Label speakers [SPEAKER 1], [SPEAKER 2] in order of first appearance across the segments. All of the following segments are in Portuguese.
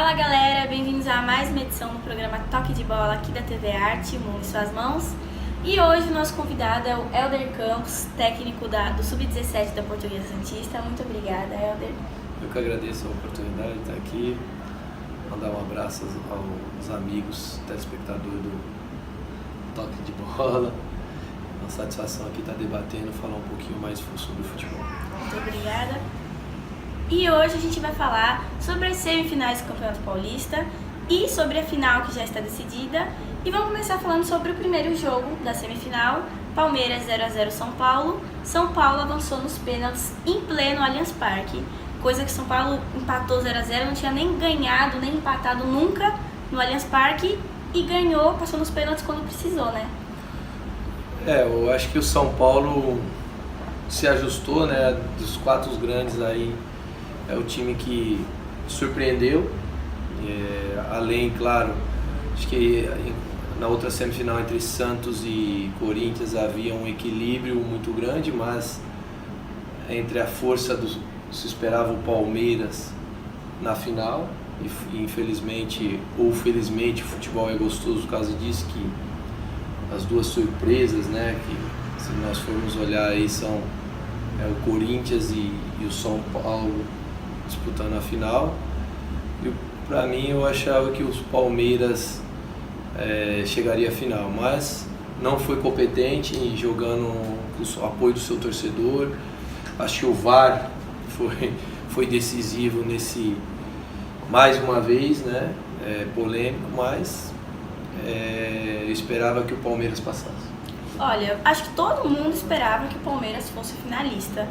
[SPEAKER 1] Fala galera, bem-vindos a mais uma edição do programa Toque de Bola aqui da TV Arte, o Mundo em Suas Mãos. E hoje o nosso convidado é o Helder Campos, técnico do Sub-17 da Portuguesa Santista. Muito obrigada, Helder.
[SPEAKER 2] Eu que agradeço a oportunidade de estar aqui, mandar um abraço aos amigos telespectadores do Toque de Bola. Uma satisfação aqui estar debatendo, falar um pouquinho mais sobre o futebol.
[SPEAKER 1] Muito obrigada. E hoje a gente vai falar sobre as semifinais do Campeonato Paulista e sobre a final que já está decidida. E vamos começar falando sobre o primeiro jogo da semifinal, Palmeiras 0-0 São Paulo. São Paulo avançou nos pênaltis em pleno Allianz Parque, coisa que São Paulo empatou 0-0, não tinha nem ganhado, nem empatado nunca no Allianz Parque e ganhou, passou nos pênaltis quando precisou, né?
[SPEAKER 2] Eu acho que o São Paulo se ajustou, né, dos quatro grandes aí. É o time que surpreendeu, além, claro, acho que na outra semifinal entre Santos e Corinthians havia um equilíbrio muito grande, mas entre a força se esperava o Palmeiras na final, e infelizmente ou felizmente o futebol é gostoso por causa disso, que as duas surpresas, né, que se nós formos olhar aí são o Corinthians e o São Paulo disputando a final. E para mim eu achava que os Palmeiras chegaria à final, mas não foi competente jogando com o apoio do seu torcedor. Acho que o VAR foi decisivo nesse, mais uma vez, né, polêmico, mas eu esperava que o Palmeiras passasse.
[SPEAKER 1] Olha, acho que todo mundo esperava que o Palmeiras fosse finalista,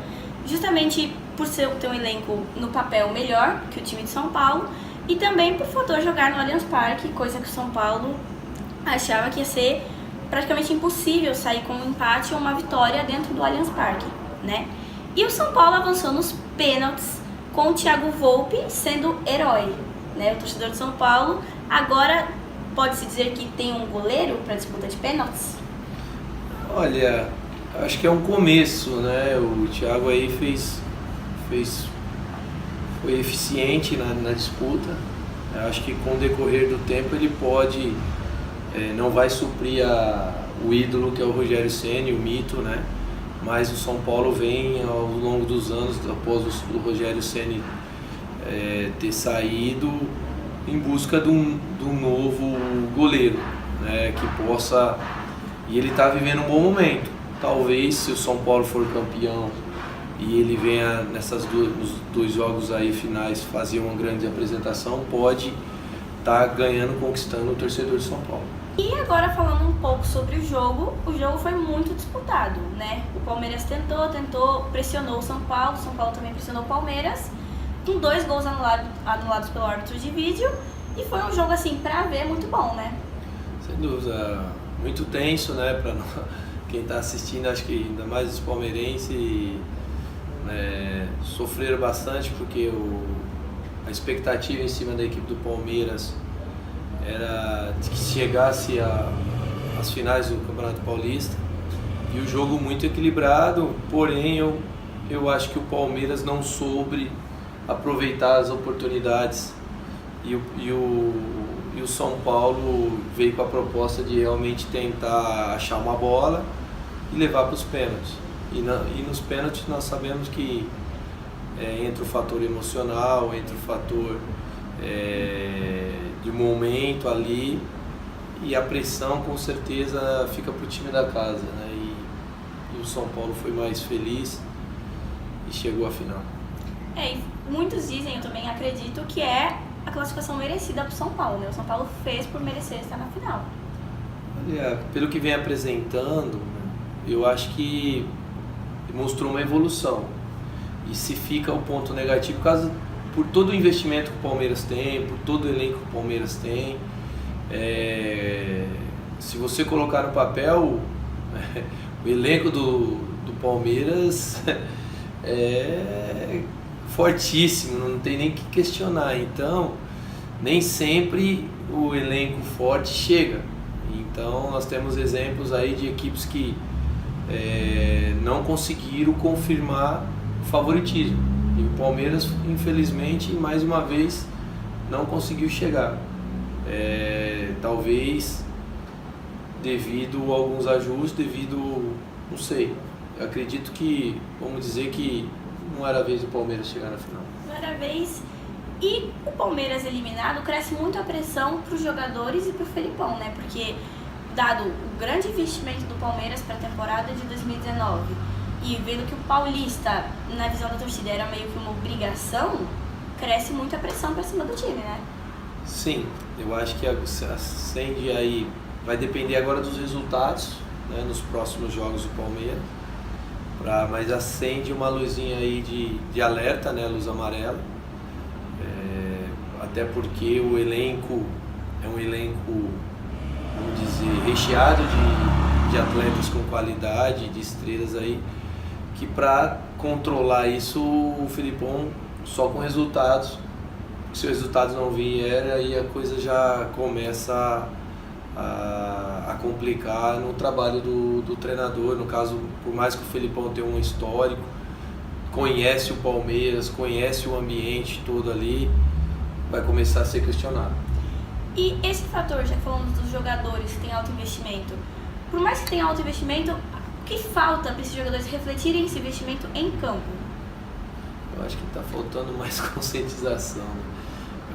[SPEAKER 1] justamente por ter um elenco no papel melhor que o time de São Paulo e também por fator jogar no Allianz Parque, coisa que o São Paulo achava que ia ser praticamente impossível sair com um empate ou uma vitória dentro do Allianz Parque, né? E o São Paulo avançou nos pênaltis com o Thiago Volpi sendo herói, né? O torcedor de São Paulo agora pode-se dizer que tem um goleiro para disputa de pênaltis?
[SPEAKER 2] Olha, acho que é um começo, né? O Thiago aí foi eficiente na disputa. Eu acho que com o decorrer do tempo ele pode, não vai suprir o ídolo que é o Rogério Ceni, o mito, né? Mas o São Paulo vem ao longo dos anos, após o Rogério Ceni ter saído, em busca de um novo goleiro, né? Que possa... E ele está vivendo um bom momento. Talvez, se o São Paulo for campeão e ele venha nos dois jogos aí finais fazer uma grande apresentação, pode estar ganhando, conquistando o torcedor de São Paulo.
[SPEAKER 1] E agora falando um pouco sobre o jogo foi muito disputado, né? O Palmeiras tentou, pressionou o São Paulo também pressionou o Palmeiras, com 2 gols anulados pelo árbitro de vídeo, e foi um jogo assim, pra ver, muito bom, né?
[SPEAKER 2] Sem dúvida, muito tenso, né? Para quem está assistindo, acho que ainda mais os palmeirenses sofreram bastante, porque a expectativa em cima da equipe do Palmeiras era de que chegasse às finais do Campeonato Paulista, e o jogo muito equilibrado, porém eu acho que o Palmeiras não soube aproveitar as oportunidades, e o São Paulo veio com a proposta de realmente tentar achar uma bola e levar para os pênaltis. E nos pênaltis nós sabemos que entra o fator emocional, entra o fator de momento ali, e a pressão com certeza fica para o time da casa, né? E o São Paulo foi mais feliz e chegou à final.
[SPEAKER 1] E muitos dizem, eu também acredito, que é a classificação merecida para o São Paulo, né? O São Paulo fez por merecer estar na final.
[SPEAKER 2] Olha, pelo que vem apresentando, eu acho que mostrou uma evolução. E se fica o ponto negativo, por todo o investimento que o Palmeiras tem, por todo o elenco que o Palmeiras tem, se você colocar no papel, o elenco do Palmeiras é fortíssimo, não tem nem que questionar. Então, nem sempre o elenco forte chega. Então, nós temos exemplos aí de equipes que não conseguiram confirmar o favoritismo. E o Palmeiras, infelizmente, mais uma vez não conseguiu chegar. Talvez devido a alguns ajustes, não sei. Eu acredito que, vamos dizer que não era a vez do Palmeiras chegar na final.
[SPEAKER 1] Não era a vez. E o Palmeiras eliminado, cresce muito a pressão para os jogadores e para o Felipão, né? Porque, dado o grande investimento do Palmeiras para a temporada de 2019 e vendo que o Paulista, na visão da torcida, era meio que uma obrigação, cresce muito a pressão para cima do time, né?
[SPEAKER 2] Sim, eu acho que acende aí, vai depender agora dos resultados, né, nos próximos jogos do Palmeiras, mas acende uma luzinha aí de alerta, né, luz amarela, até porque o elenco é um elenco, vamos dizer, recheado de atletas com qualidade, de estrelas aí, que para controlar isso o Felipão só com resultados. Se os resultados não vierem, aí a coisa já começa a complicar no trabalho do treinador. No caso, por mais que o Felipão tenha um histórico, conhece o Palmeiras, conhece o ambiente todo ali, vai começar a ser questionado.
[SPEAKER 1] E esse fator, já falamos dos jogadores que têm alto investimento, por mais que tenha alto investimento, o que falta para esses jogadores refletirem esse investimento em campo?
[SPEAKER 2] Eu acho que está faltando mais conscientização, né?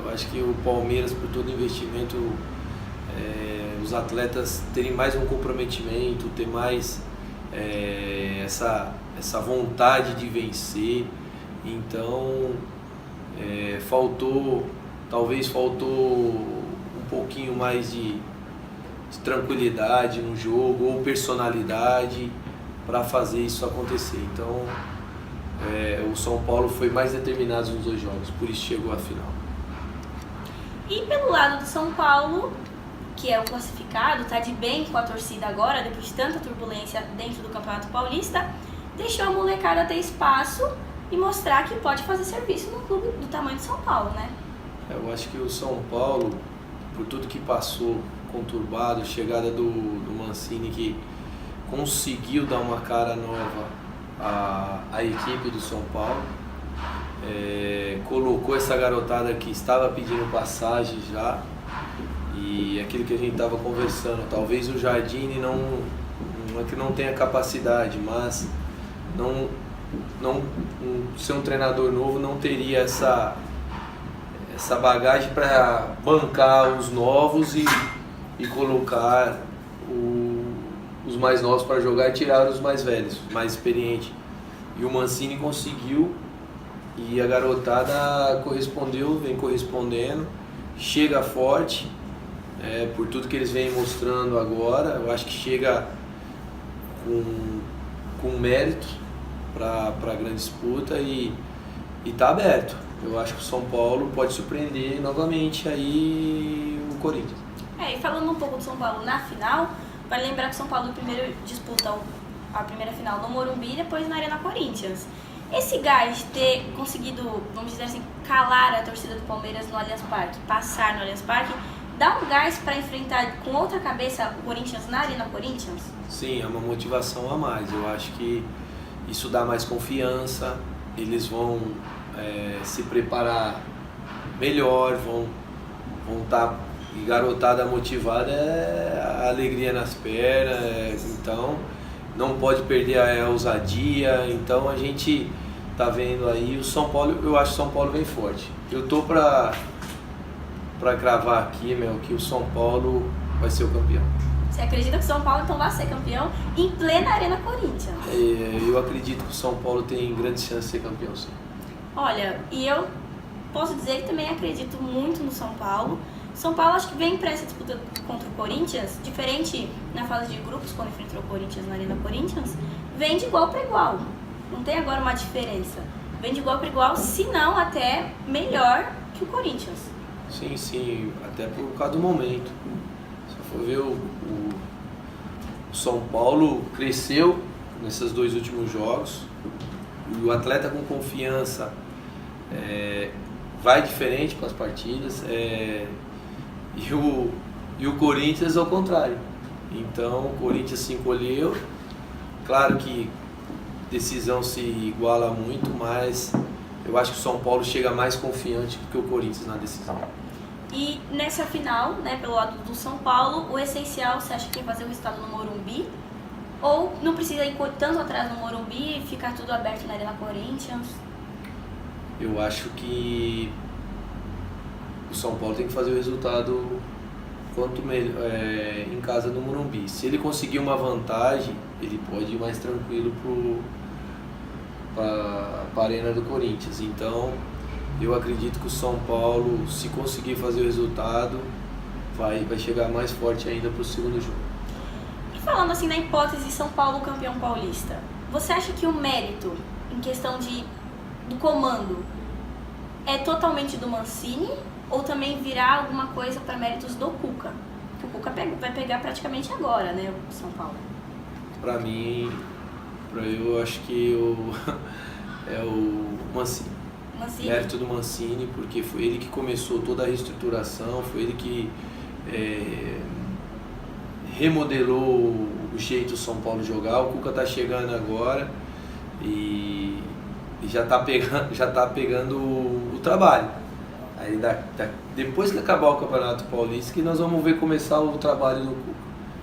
[SPEAKER 2] Eu acho que o Palmeiras, por todo investimento, os atletas terem mais um comprometimento, ter mais essa vontade de vencer. Então, talvez faltou um pouquinho mais de tranquilidade no jogo ou personalidade para fazer isso acontecer. Então, o São Paulo foi mais determinado nos dois jogos, por isso chegou à final.
[SPEAKER 1] E pelo lado do São Paulo, que é o classificado, está de bem com a torcida agora, depois de tanta turbulência dentro do Campeonato Paulista, deixou a molecada ter espaço e mostrar que pode fazer serviço no clube do tamanho de São Paulo, né?
[SPEAKER 2] Eu acho que o São Paulo, por tudo que passou, conturbado, chegada do Mancini, que conseguiu dar uma cara nova à equipe do São Paulo, colocou essa garotada que estava pedindo passagem já, e aquilo que a gente estava conversando, talvez o Jardine não é que não tenha capacidade, mas ser um treinador novo não teria essa bagagem para bancar os novos e colocar os mais novos para jogar e tirar os mais velhos, mais experientes. E o Mancini conseguiu, e a garotada vem correspondendo, chega forte, por tudo que eles vêm mostrando agora. Eu acho que chega com mérito para a grande disputa e está aberto. Eu acho que o São Paulo pode surpreender novamente aí o Corinthians.
[SPEAKER 1] E falando um pouco do São Paulo na final, vale lembrar que o São Paulo primeiro disputa a primeira final no Morumbi e depois na Arena Corinthians. Esse gás de ter conseguido, vamos dizer assim, calar a torcida do Palmeiras no Allianz Parque, passar no Allianz Parque, dá um gás para enfrentar com outra cabeça o Corinthians na Arena Corinthians?
[SPEAKER 2] Sim, é uma motivação a mais. Eu acho que isso dá mais confiança, eles vão se preparar melhor, vão estar, e garotada motivada a alegria nas pernas, então não pode perder a ousadia. Então a gente tá vendo aí o São Paulo. Eu acho que o São Paulo vem forte. Eu tô para cravar aqui, que o São Paulo vai ser o campeão.
[SPEAKER 1] Você acredita que o São Paulo então vai ser campeão em plena Arena Corinthians?
[SPEAKER 2] Eu acredito que o São Paulo tem grandes chances de ser campeão, sim.
[SPEAKER 1] Olha, e eu posso dizer que também acredito muito no São Paulo. São Paulo acho que vem para essa disputa contra o Corinthians, diferente na fase de grupos, quando enfrentou o Corinthians na Arena Corinthians, vem de igual para igual. Não tem agora uma diferença. Vem de igual para igual, se não até melhor que o Corinthians.
[SPEAKER 2] Sim, até por causa do momento. Se for ver, o São Paulo cresceu nesses dois últimos jogos, e o atleta com confiança vai diferente para as partidas, e o Corinthians ao contrário. Então o Corinthians se encolheu, claro que decisão se iguala muito, mas eu acho que o São Paulo chega mais confiante do que o Corinthians na decisão.
[SPEAKER 1] E nessa final, né, pelo lado do São Paulo, o essencial, você acha que é fazer o resultado no Morumbi? Ou não precisa ir tanto atrás no Morumbi e ficar tudo aberto na Arena Corinthians?
[SPEAKER 2] Eu acho que o São Paulo tem que fazer o resultado quanto melhor, em casa no Morumbi. Se ele conseguir uma vantagem, ele pode ir mais tranquilo para a Arena do Corinthians. Então, eu acredito que o São Paulo, se conseguir fazer o resultado, vai chegar mais forte ainda para o segundo jogo.
[SPEAKER 1] E falando assim na hipótese São Paulo campeão paulista, você acha que o mérito em questão do comando é totalmente do Mancini ou também virá alguma coisa para méritos do Cuca? Que o Cuca vai pegar praticamente agora, né, o São Paulo?
[SPEAKER 2] Para mim, eu acho que é o Mancini. Mérito do Mancini, porque foi ele que começou toda a reestruturação, foi ele que remodelou o jeito do São Paulo jogar. O Cuca tá chegando agora e já tá pegando o trabalho. Aí depois que acabar o Campeonato Paulista que nós vamos ver começar o trabalho do Cuca.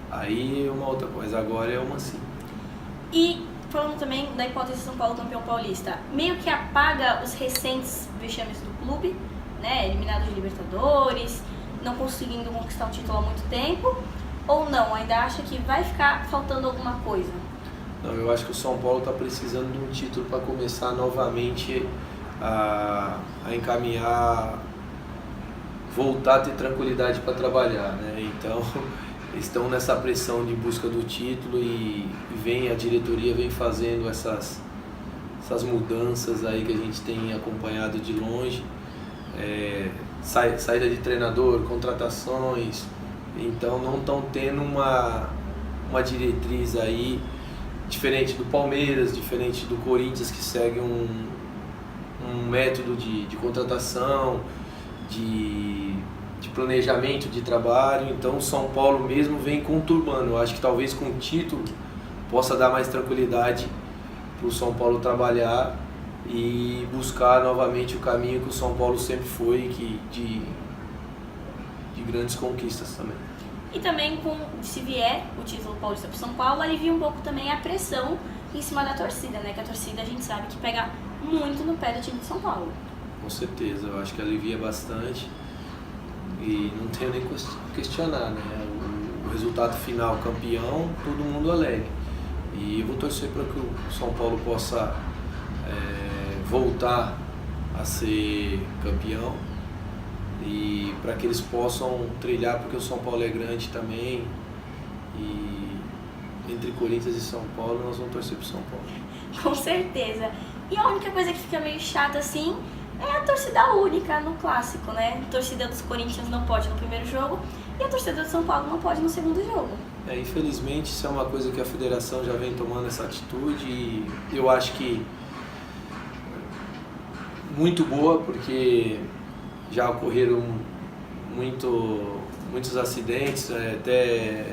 [SPEAKER 2] Aí é uma outra coisa, agora é o Mancini.
[SPEAKER 1] E falando também da hipótese São Paulo campeão paulista, meio que apaga os recentes vexames do clube, né? Eliminado de Libertadores, não conseguindo conquistar um título há muito tempo, ou não? Ainda acha que vai ficar faltando alguma coisa?
[SPEAKER 2] Não, eu acho que o São Paulo está precisando de um título para começar novamente a encaminhar, voltar a ter tranquilidade para trabalhar, né? Então estão nessa pressão de busca do título e a diretoria vem fazendo essas mudanças aí que a gente tem acompanhado de longe, saída de treinador, contratações, então não estão tendo uma diretriz aí diferente do Palmeiras, diferente do Corinthians, que segue um método de contratação, de planejamento de trabalho. Então o São Paulo mesmo vem conturbando. Eu acho que talvez com o título possa dar mais tranquilidade para o São Paulo trabalhar e buscar novamente o caminho que o São Paulo sempre foi, de grandes conquistas também.
[SPEAKER 1] E também, se vier o título paulista para o São Paulo, alivia um pouco também a pressão em cima da torcida, né? Que a torcida a gente sabe que pega muito no pé do time de São Paulo.
[SPEAKER 2] Com certeza, eu acho que alivia bastante e não tenho nem questionar, né? O resultado final, campeão, todo mundo alegre. E eu vou torcer para que o São Paulo possa voltar a ser campeão e para que eles possam trilhar, porque o São Paulo é grande também, e entre Corinthians e São Paulo nós vamos torcer para o São Paulo.
[SPEAKER 1] Com certeza. E a única coisa que fica meio chata assim é a torcida única no clássico, né? A torcida dos Corinthians não pode no primeiro jogo e a torcida do São Paulo não pode no segundo jogo.
[SPEAKER 2] Infelizmente isso é uma coisa que a federação já vem tomando essa atitude e eu acho que muito boa, porque já ocorreram muitos acidentes, até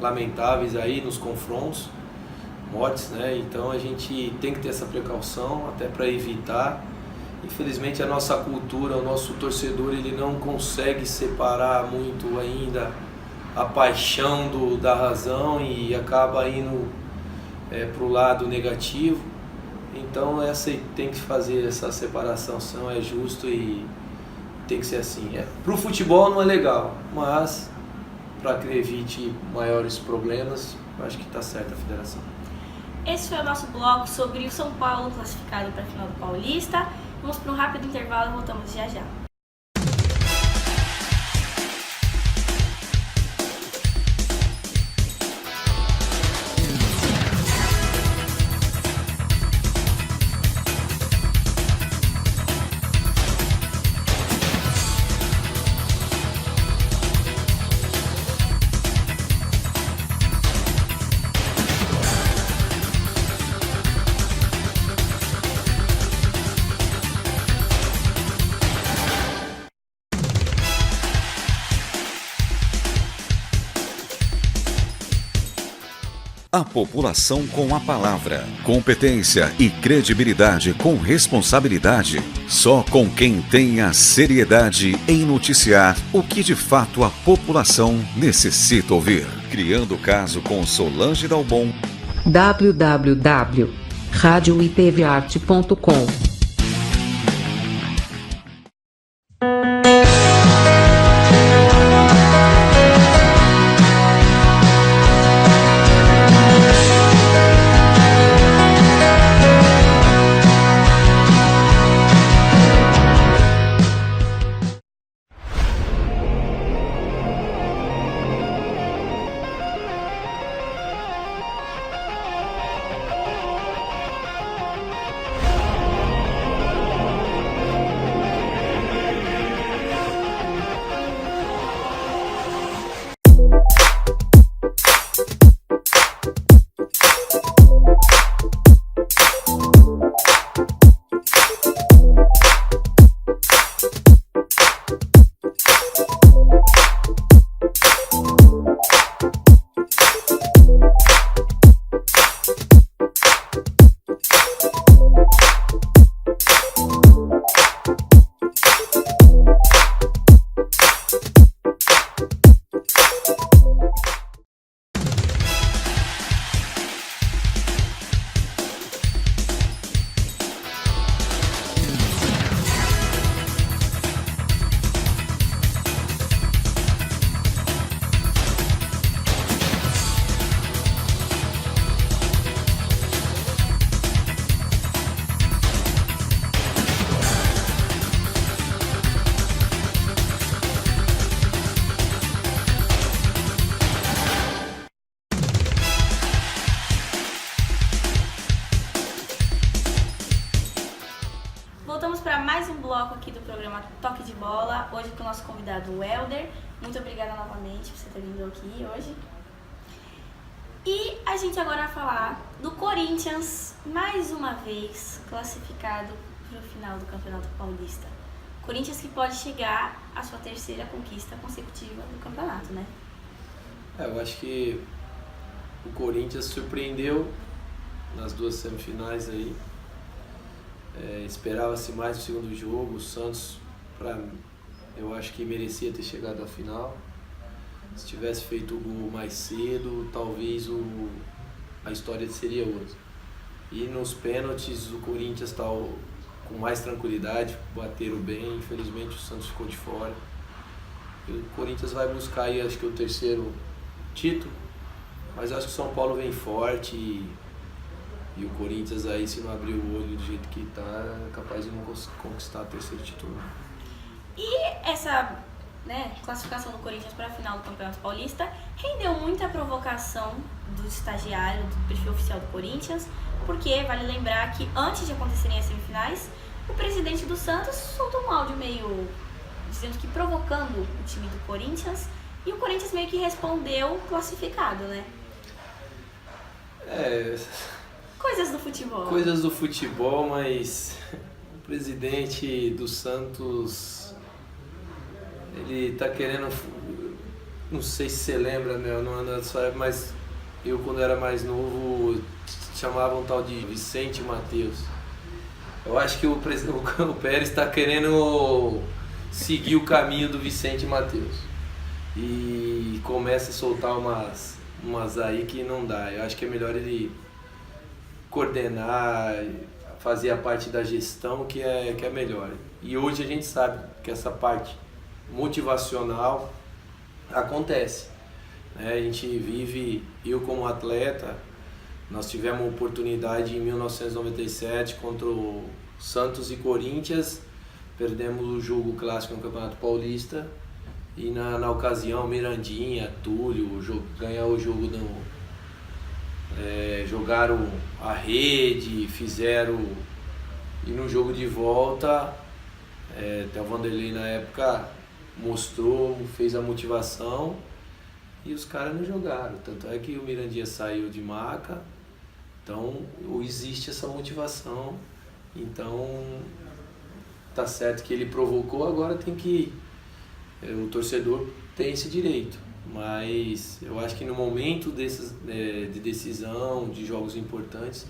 [SPEAKER 2] lamentáveis aí nos confrontos, mortes, né? Então a gente tem que ter essa precaução até para evitar. Infelizmente a nossa cultura, o nosso torcedor, ele não consegue separar muito ainda a paixão da razão e acaba indo para o lado negativo. Então tem que fazer essa separação, é justo e tem que ser assim. Para o futebol não é legal, mas para que evite maiores problemas, eu acho que está certa a federação.
[SPEAKER 1] Esse foi o nosso bloco sobre o São Paulo classificado para a final do Paulista. Vamos para um rápido intervalo e voltamos já já.
[SPEAKER 3] A população com a palavra. Competência e credibilidade com responsabilidade. Só com quem tem a seriedade em noticiar o que de fato a população necessita ouvir. Criando caso com Solange Dalbon.
[SPEAKER 4] www.radioitvarte.com
[SPEAKER 1] Voltamos para mais um bloco aqui do programa Toque de Bola, hoje com o nosso convidado Welder. Muito obrigada novamente por você ter vindo aqui hoje. E a gente agora vai falar do Corinthians, mais uma vez classificado para o final do Campeonato Paulista. Corinthians que pode chegar à sua terceira conquista consecutiva do campeonato, né?
[SPEAKER 2] Eu acho que o Corinthians surpreendeu nas duas semifinais aí. Esperava-se mais no segundo jogo. O Santos, eu acho que merecia ter chegado à final. Se tivesse feito o gol mais cedo, talvez a história seria outra. E nos pênaltis, o Corinthians está com mais tranquilidade, bateram bem. Infelizmente, o Santos ficou de fora. E o Corinthians vai buscar aí, acho que o terceiro título. Mas acho que o São Paulo vem forte e o Corinthians aí, se não abrir o olho do jeito que está, é capaz de não conquistar o terceiro título.
[SPEAKER 1] E essa classificação do Corinthians para a final do Campeonato Paulista rendeu muita provocação do estagiário, do perfil oficial do Corinthians, porque vale lembrar que antes de acontecerem as semifinais, o presidente do Santos soltou um áudio meio dizendo que provocando o time do Corinthians, e o Corinthians meio que respondeu classificado, né? Coisas do futebol.
[SPEAKER 2] Coisas do futebol, mas o presidente do Santos, ele tá querendo, não sei se você lembra, não é da sua época, mas eu quando era mais novo chamava um tal de Vicente Mateus. Eu acho que o Pérez está querendo seguir o caminho do Vicente Mateus e começa a soltar umas aí que não dá. Eu acho que é melhor ele coordenar, fazer a parte da gestão que é melhor. E hoje a gente sabe que essa parte motivacional acontece, né? A gente vive, eu como atleta, nós tivemos uma oportunidade em 1997 contra o Santos e Corinthians, perdemos o jogo clássico no Campeonato Paulista e na ocasião Mirandinha, Túlio ganhou o jogo, jogaram a rede, fizeram, e no jogo de volta até o Vanderlei na época mostrou, fez a motivação e os caras não jogaram, tanto é que o Mirandinha saiu de maca. Então existe essa motivação, então tá certo que ele provocou, agora tem que, o torcedor tem esse direito, Mas eu acho que no momento de decisão, de jogos importantes,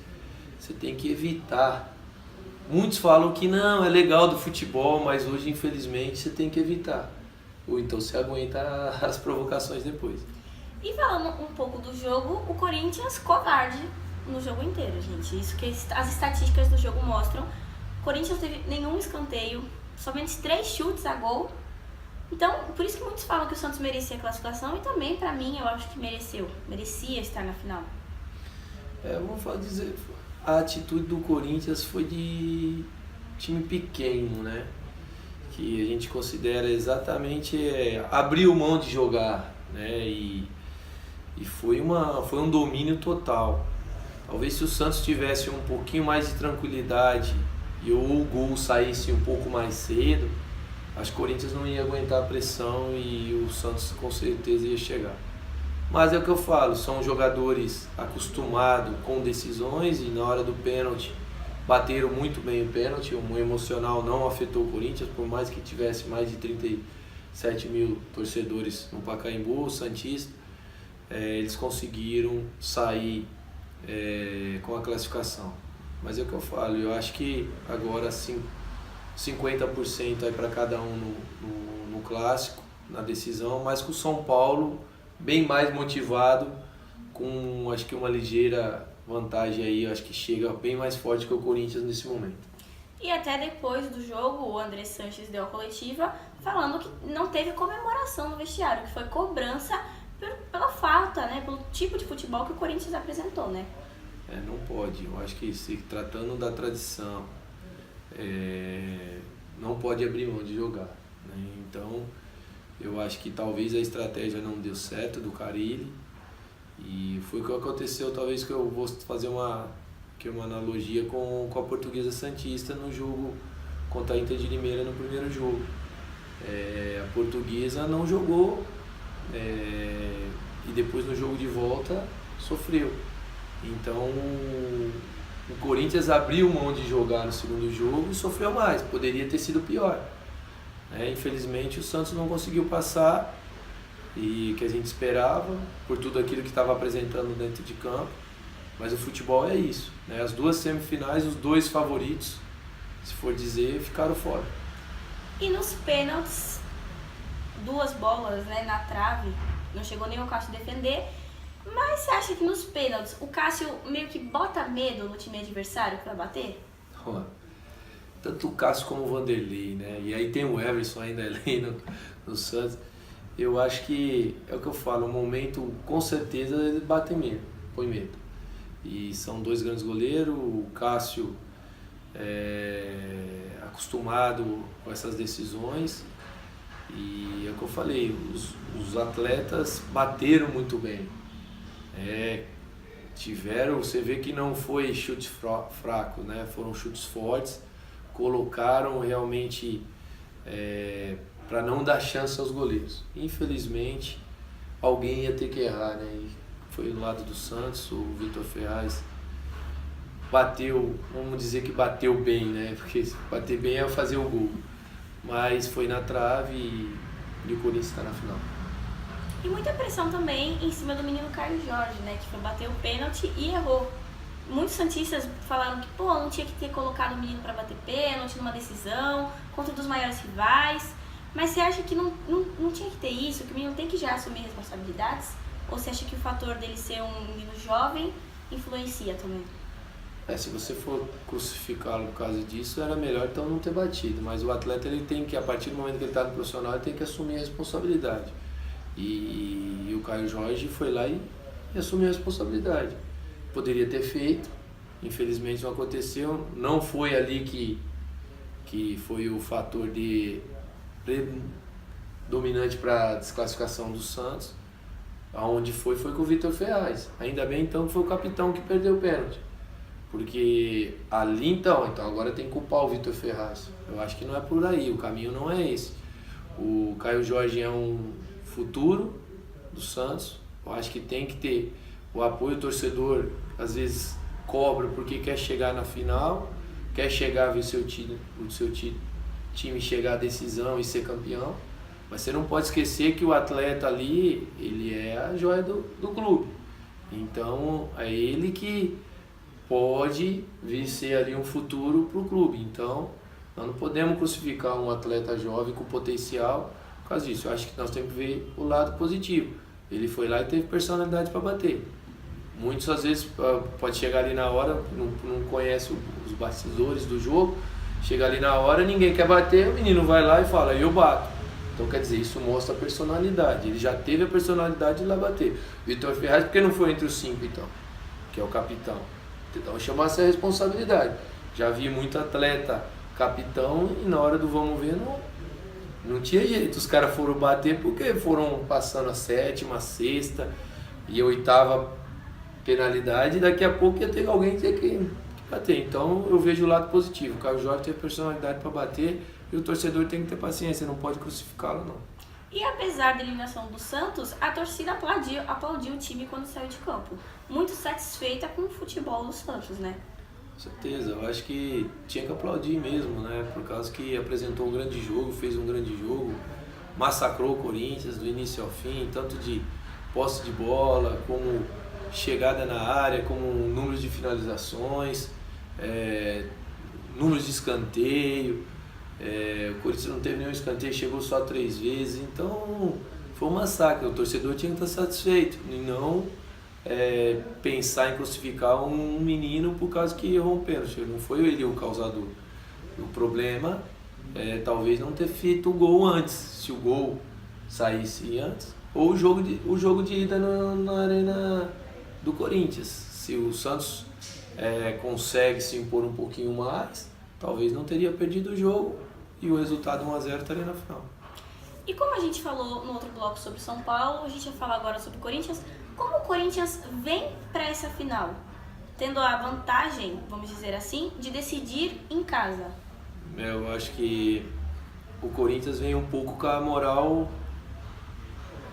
[SPEAKER 2] você tem que evitar. Muitos falam que não, é legal do futebol, mas hoje infelizmente você tem que evitar. Ou então você aguenta as provocações depois.
[SPEAKER 1] E falando um pouco do jogo, o Corinthians covarde no jogo inteiro, gente. Isso que as estatísticas do jogo mostram. O Corinthians não teve nenhum escanteio, somente 3 chutes a gol. Então, por isso que muitos falam que o Santos merecia a classificação e também, pra mim, eu acho que merecia estar na final.
[SPEAKER 2] Eu vou dizer, a atitude do Corinthians foi de time pequeno, né? Que a gente considera exatamente abriu mão de jogar, né? E foi um domínio total. Talvez se o Santos tivesse um pouquinho mais de tranquilidade e o gol saísse um pouco mais cedo, acho que o Corinthians não ia aguentar a pressão e o Santos com certeza ia chegar. Mas é o que eu falo, são jogadores acostumados com decisões e na hora do pênalti bateram muito bem o pênalti, o emocional não afetou o Corinthians, por mais que tivesse mais de 37 mil torcedores no Pacaembu, Santista, eles conseguiram sair com a classificação. Mas é o que eu falo, eu acho que agora 50% aí para cada um no clássico, na decisão, mas com o São Paulo bem mais motivado, com acho que uma ligeira vantagem aí, acho que chega bem mais forte que o Corinthians nesse momento.
[SPEAKER 1] E até depois do jogo, o André Sanches deu a coletiva falando que não teve comemoração no vestiário, que foi cobrança pela falta, né, pelo tipo de futebol que o Corinthians apresentou, né?
[SPEAKER 2] Não pode, eu acho que se tratando da tradição, não pode abrir mão de jogar, né? Então eu acho que talvez a estratégia não deu certo do Carille e foi o que aconteceu, talvez que eu vou fazer uma analogia com a Portuguesa Santista no jogo contra a Inter de Limeira no primeiro jogo. A Portuguesa não jogou e depois no jogo de volta sofreu. Então o Corinthians abriu mão de jogar no segundo jogo e sofreu mais, poderia ter sido pior. Infelizmente o Santos não conseguiu passar e que a gente esperava por tudo aquilo que estava apresentando dentro de campo, mas o futebol é isso, né? As 2 semifinais, os 2 favoritos, se for dizer, ficaram fora.
[SPEAKER 1] E nos pênaltis, 2 bolas, né, na trave, não chegou nem o Cássio defender, mas você acha que nos pênaltis o Cássio meio que bota medo no time adversário para bater?
[SPEAKER 2] Tanto o Cássio como o Vanderlei, né? E aí tem o Everson ainda ali no Santos. Eu acho que é o que eu falo, o momento com certeza ele bate medo, põe medo. E são 2 grandes goleiros, o Cássio acostumado com essas decisões. E é o que eu falei, os atletas bateram muito bem. Você vê que não foi chute fraco, né? Foram chutes fortes, colocaram realmente para não dar chance aos goleiros. Infelizmente, alguém ia ter que errar, né? E foi do lado do Santos, o Vitor Ferraz bateu, vamos dizer que bateu bem, né? Porque bater bem é fazer o gol. Mas foi na trave e o Corinthians está na final.
[SPEAKER 1] E muita pressão também em cima do menino Caio Jorge, né? Que foi bater o pênalti e errou. Muitos santistas falaram que não tinha que ter colocado o menino para bater pênalti numa decisão, contra um dos maiores rivais. Mas você acha que não tinha que ter isso, que o menino tem que já assumir responsabilidades? Ou você acha que o fator dele ser um menino jovem influencia também?
[SPEAKER 2] Se você for crucificá-lo por causa disso, era melhor então não ter batido. Mas o atleta, ele tem que, a partir do momento que ele está no profissional, ele tem que assumir a responsabilidade. E o Caio Jorge foi lá e assumiu a responsabilidade. Poderia ter feito, infelizmente não aconteceu. Não foi ali que foi o fator dominante para a desclassificação do Santos. Aonde foi com o Vitor Ferraz. Ainda bem então que foi o capitão que perdeu o pênalti. Porque ali então agora tem que culpar o Vitor Ferraz. Eu acho que não é por aí, o caminho não é esse. O Caio Jorge é um futuro do Santos. Eu acho que tem que ter o apoio do torcedor, às vezes cobra porque quer chegar na final, quer chegar a ver o seu time chegar à decisão e ser campeão. Mas você não pode esquecer que o atleta ali, ele é a joia do clube. Então, é ele que pode vir ser ali um futuro para o clube. Então, nós não podemos crucificar um atleta jovem com potencial por causa disso. Eu acho que nós temos que ver o lado positivo. Ele foi lá e teve personalidade para bater. Muitos, às vezes, pode chegar ali na hora, não conhece os bastidores do jogo, chega ali na hora, ninguém quer bater, o menino vai lá e fala, eu bato. Então, quer dizer, isso mostra a personalidade. Ele já teve a personalidade de ir lá bater. Vitor Ferraz, por que não foi entre os 5, então? Que é o capitão. Então, chamasse a responsabilidade. Já vi muito atleta capitão e na hora do vamos ver não tinha jeito. Os caras foram bater porque foram passando a 7ª, a 6ª e a 8ª penalidade, e daqui a pouco ia ter alguém que ter que bater. Então eu vejo o lado positivo. O Caio Jorge tem personalidade para bater e o torcedor tem que ter paciência, não pode crucificá-lo não.
[SPEAKER 1] E apesar da eliminação do Santos, a torcida aplaudiu o time quando saiu de campo. Muito satisfeita com o futebol do Santos, né?
[SPEAKER 2] Com certeza, eu acho que tinha que aplaudir mesmo, né? Por causa que apresentou um grande jogo, fez um grande jogo, massacrou o Corinthians do início ao fim, tanto de posse de bola, como chegada na área, como números de finalizações, números de escanteio. O Corinthians não teve nenhum escanteio, chegou só 3 vezes, então foi um massacre. O torcedor tinha que estar satisfeito e não pensar em crucificar um menino por causa que errou um pênalti. Não foi ele o causador. O problema é talvez não ter feito o gol antes, se o gol saísse antes, ou o jogo de ida na arena do Corinthians. Se o Santos consegue se impor um pouquinho mais, talvez não teria perdido o jogo e o resultado 1-0 estaria na final.
[SPEAKER 1] E como a gente falou no outro bloco sobre São Paulo, a gente vai falar agora sobre o Corinthians. Como o Corinthians vem para essa final? Tendo a vantagem, vamos dizer assim, de decidir em casa.
[SPEAKER 2] Eu acho que o Corinthians vem um pouco com a moral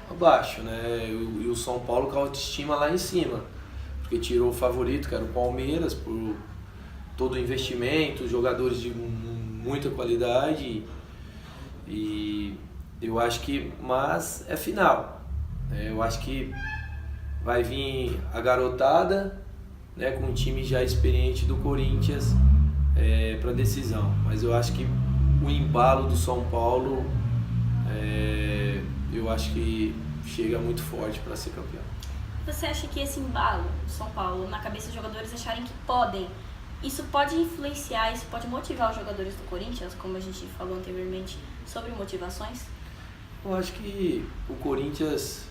[SPEAKER 2] abaixo, né? E o São Paulo com a autoestima lá em cima. Porque tirou o favorito, que era o Palmeiras, por todo o investimento, jogadores de muita qualidade. E eu acho que, mas é final. Eu acho que vai vir a garotada, né, com um time já experiente do Corinthians para decisão. Mas eu acho que o embalo do São Paulo, eu acho que chega muito forte para ser campeão.
[SPEAKER 1] Você acha que esse embalo do São Paulo na cabeça dos jogadores acharem que podem, isso pode influenciar, isso pode motivar os jogadores do Corinthians, como a gente falou anteriormente sobre motivações?
[SPEAKER 2] Eu acho que o Corinthians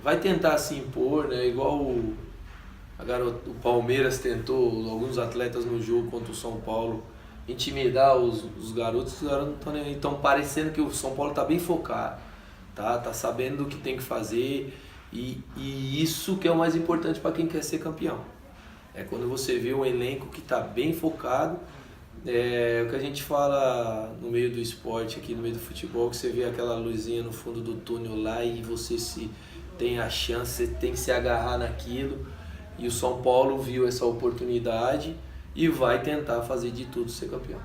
[SPEAKER 2] vai tentar se impor, né? Igual o Palmeiras tentou, alguns atletas no jogo contra o São Paulo, intimidar os garotos não estão parecendo que o São Paulo está bem focado, tá sabendo o que tem que fazer e isso que é o mais importante para quem quer ser campeão. É quando você vê um elenco que está bem focado, o que a gente fala no meio do esporte, aqui no meio do futebol, que você vê aquela luzinha no fundo do túnel lá e você tem a chance, você tem que se agarrar naquilo. E o São Paulo viu essa oportunidade e vai tentar fazer de tudo ser campeão.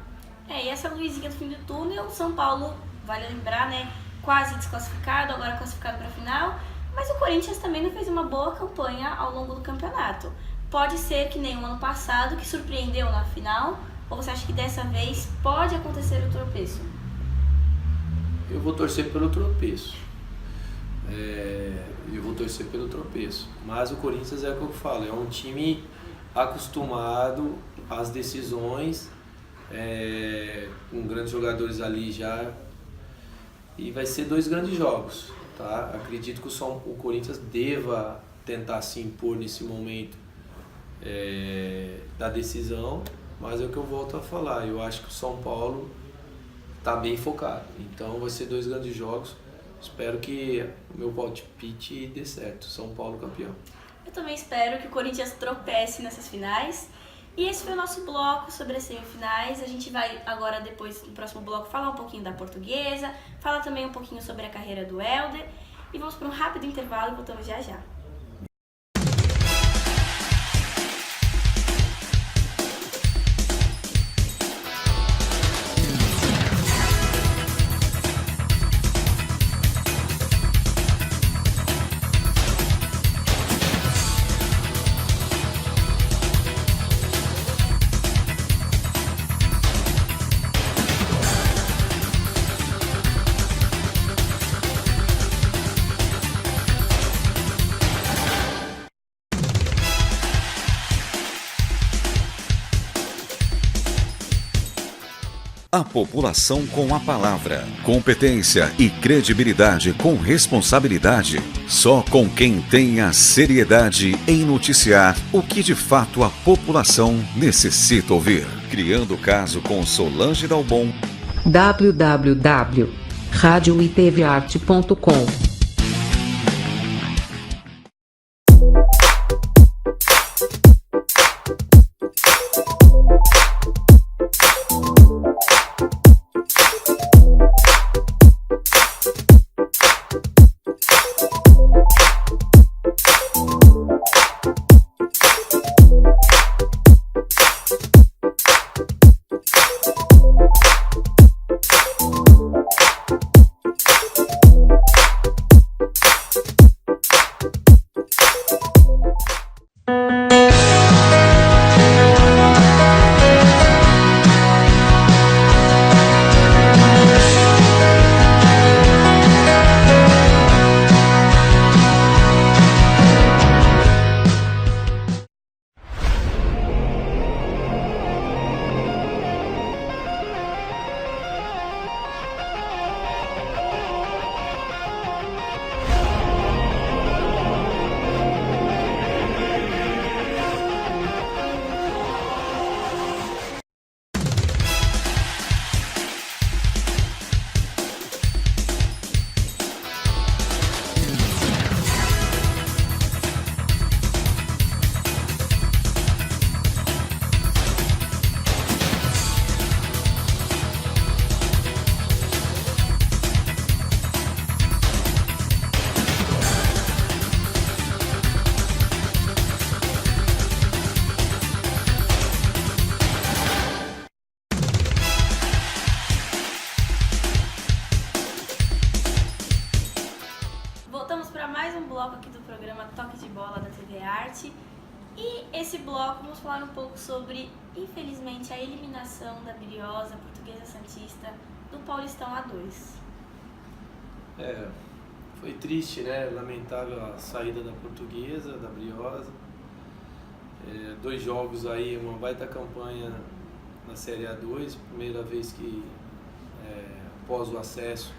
[SPEAKER 1] E essa luzinha do fim do túnel, o São Paulo, vale lembrar, né, quase desclassificado, agora classificado para a final, mas o Corinthians também não fez uma boa campanha ao longo do campeonato. Pode ser que nem o ano passado, que surpreendeu na final, ou você acha que dessa vez pode acontecer o tropeço?
[SPEAKER 2] Eu vou torcer pelo tropeço. Mas o Corinthians é o que eu falo, é um time acostumado às decisões, com grandes jogadores ali já, e vai ser 2 grandes jogos, tá? Acredito que o Corinthians deva tentar se impor nesse momento da decisão, mas é o que eu volto a falar, eu acho que o São Paulo está bem focado, então vai ser 2 grandes jogos. Espero que o meu palpite dê certo, São Paulo campeão.
[SPEAKER 1] Eu também espero que o Corinthians tropece nessas finais. E esse foi o nosso bloco sobre as semifinais. A gente vai agora, depois, no próximo bloco, falar um pouquinho da Portuguesa, falar também um pouquinho sobre a carreira do Helder. E vamos para um rápido intervalo e voltamos já já.
[SPEAKER 3] A população com a palavra. Competência e credibilidade com responsabilidade. Só com quem tem a seriedade em noticiar o que de fato a população necessita ouvir. Criando caso com Solange Dalbon.
[SPEAKER 4] www.radioitvarte.com
[SPEAKER 1] Voltamos para mais um bloco aqui do programa Toque de Bola da TV Arte. E esse bloco vamos falar um pouco sobre, infelizmente, a eliminação da Briosa Portuguesa Santista do Paulistão A2.
[SPEAKER 2] Foi triste, né? Lamentável a saída da Portuguesa, da Briosa. 2 jogos aí, uma baita campanha na Série A2, primeira vez que após o acesso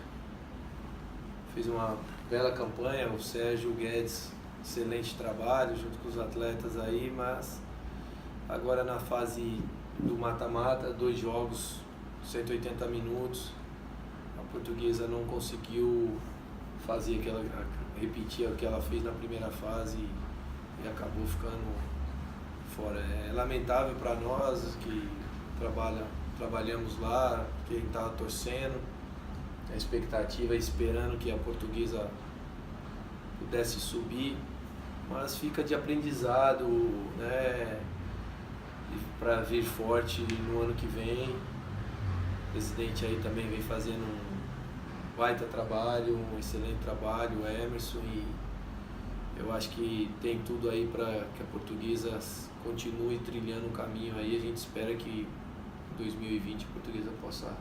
[SPEAKER 2] fez uma bela campanha, o Sérgio Guedes, excelente trabalho junto com os atletas aí, mas agora na fase do mata-mata, 2 jogos, 180 minutos, a Portuguesa não conseguiu repetir o que ela fez na primeira fase e acabou ficando fora. É lamentável para nós que trabalhamos lá, quem estava torcendo, a expectativa, esperando que a Portuguesa pudesse subir, mas fica de aprendizado, né, para vir forte no ano que vem. O presidente aí também vem fazendo um baita trabalho, um excelente trabalho, o Emerson, e eu acho que tem tudo aí para que a Portuguesa continue trilhando o caminho aí. A gente espera que em 2020 a Portuguesa possa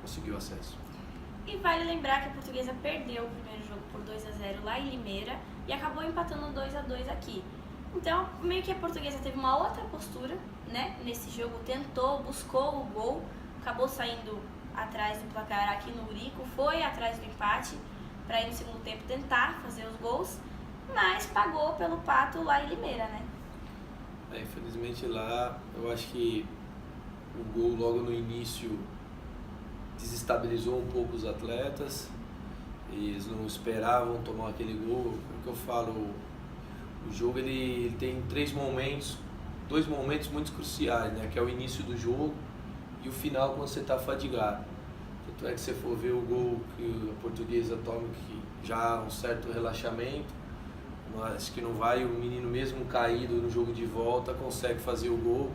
[SPEAKER 2] conseguir o acesso.
[SPEAKER 1] E vale lembrar que a Portuguesa perdeu o primeiro jogo por 2-0 lá em Limeira e acabou empatando 2-2 aqui. Então, meio que a Portuguesa teve uma outra postura, né, nesse jogo, tentou, buscou o gol, acabou saindo atrás do placar aqui no Urico, foi atrás do empate para ir no segundo tempo tentar fazer os gols, mas pagou pelo pato lá em Limeira, né?
[SPEAKER 2] Infelizmente lá, eu acho que o gol logo no início desestabilizou um pouco os atletas, eles não esperavam tomar aquele gol. O que eu falo, o jogo ele tem 2 momentos muito cruciais, né? Que é o início do jogo e o final, quando você está fadigado. Tanto é que você for ver o gol que a Portuguesa toma, que já há um certo relaxamento, acho que não vai, o menino mesmo caído no jogo de volta consegue fazer o gol.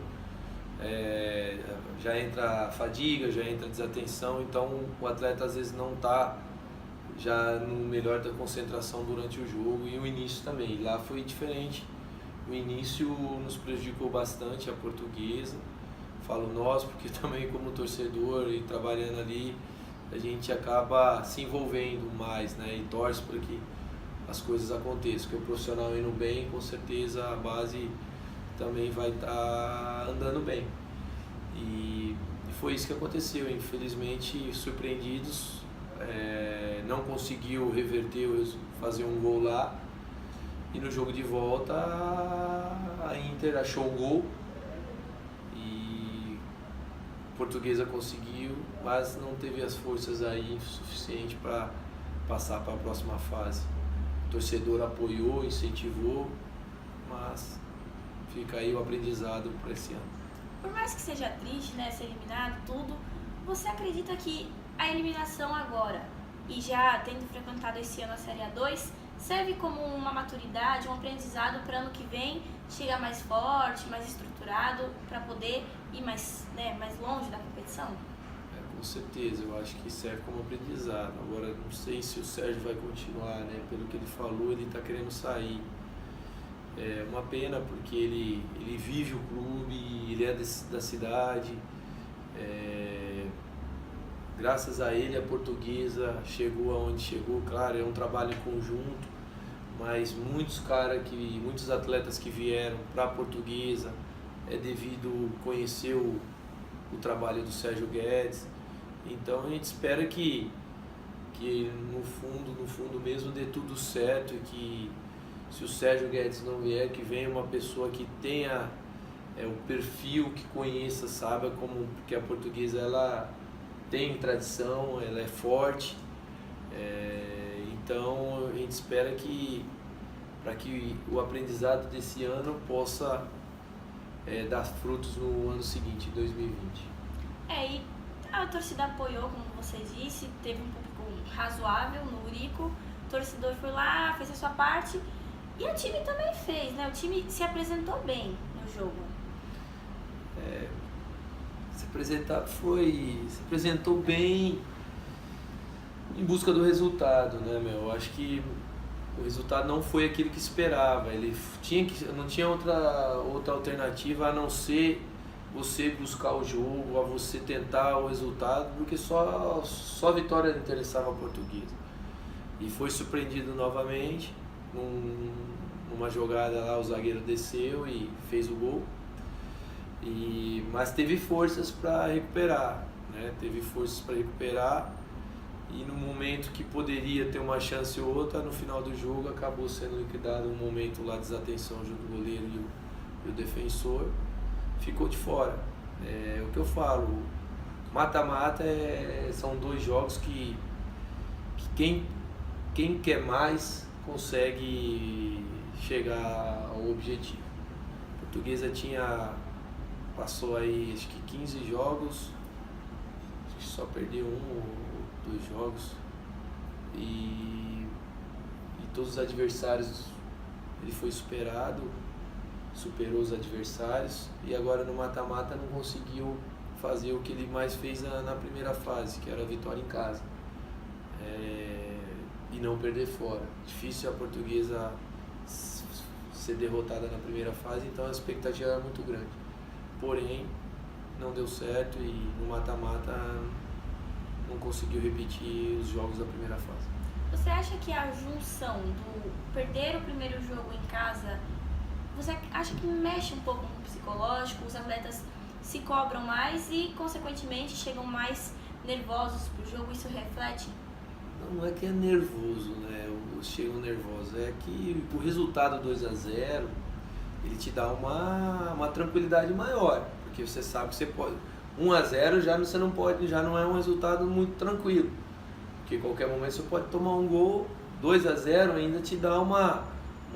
[SPEAKER 2] Já entra a fadiga, já entra a desatenção, então o atleta às vezes não está já no melhor da concentração durante o jogo, e o início também. Lá foi diferente, o início nos prejudicou bastante, a Portuguesa, falo nós porque também como torcedor e trabalhando ali, a gente acaba se envolvendo mais, né, e torce para que as coisas aconteçam, que o profissional indo bem, com certeza a base também vai estar andando bem. E foi isso que aconteceu. Infelizmente, surpreendidos, não conseguiu reverter, fazer um gol lá. E no jogo de volta, a Inter achou o gol. E a Portuguesa conseguiu, mas não teve as forças aí suficiente para passar para a próxima fase. O torcedor apoiou, incentivou, mas fica aí o aprendizado para esse ano.
[SPEAKER 1] Por mais que seja triste, né, ser eliminado, tudo, você acredita que a eliminação agora, e já tendo frequentado esse ano a Série A2, serve como uma maturidade, um aprendizado para ano que vem chegar mais forte, mais estruturado, para poder ir mais longe da competição?
[SPEAKER 2] Com certeza, eu acho que serve como aprendizado. Agora, não sei se o Sérgio vai continuar, né? Pelo que ele falou, ele está querendo sair. É uma pena, porque ele vive o clube, ele é da cidade. Graças a ele, a Portuguesa chegou aonde chegou. Claro, é um trabalho em conjunto, mas muitos atletas que vieram para a Portuguesa é devido conhecer o trabalho do Sérgio Guedes. Então a gente espera que no fundo mesmo dê tudo certo, e que se o Sérgio Guedes não vier, que venha uma pessoa que tenha o perfil, que conheça, saiba como, porque a Portuguesa ela tem tradição, ela é forte, então a gente espera que para que o aprendizado desse ano possa dar frutos no ano seguinte, 2020.
[SPEAKER 1] E a torcida apoiou, como você disse, teve um público razoável no Urico, o torcedor foi lá, fez a sua parte, e o time também fez, né? O time se apresentou bem no jogo.
[SPEAKER 2] Se apresentou bem em busca do resultado, né, meu? Eu acho que o resultado não foi aquilo que esperava. Não tinha outra alternativa a não ser você buscar o jogo, a você tentar o resultado, porque só a vitória interessava a Portuguesa. E foi surpreendido novamente, numa jogada lá o zagueiro desceu e fez o gol. Mas teve forças para recuperar, né? E no momento que poderia ter uma chance ou outra, no final do jogo acabou sendo liquidado um momento lá de desatenção junto do goleiro e o defensor ficou de fora. É o que eu falo, mata-mata são dois jogos que quem quer mais consegue chegar ao objetivo. A Portuguesa passou aí acho que 15 jogos, acho que só perdeu 1 ou 2 jogos, e todos os adversários ele foi superou os adversários, e agora no mata-mata não conseguiu fazer o que ele mais fez na primeira fase, que era a vitória em casa, e não perder fora. Difícil a Portuguesa ser derrotada na primeira fase, então a expectativa era muito grande. Porém, não deu certo, e no mata-mata não conseguiu repetir os jogos da primeira fase.
[SPEAKER 1] Você acha que a junção do perder o primeiro jogo em casa, você acha que mexe um pouco no psicológico? Os atletas se cobram mais e, consequentemente, chegam mais nervosos pro jogo? Isso reflete?
[SPEAKER 2] Não é que é nervoso, né? Chegam nervosos. É que o resultado 2-0, ele te dá uma tranquilidade maior, porque você sabe que você pode. 1-0 você não pode, já não é um resultado muito tranquilo, porque qualquer momento você pode tomar um gol. 2-0 ainda te dá uma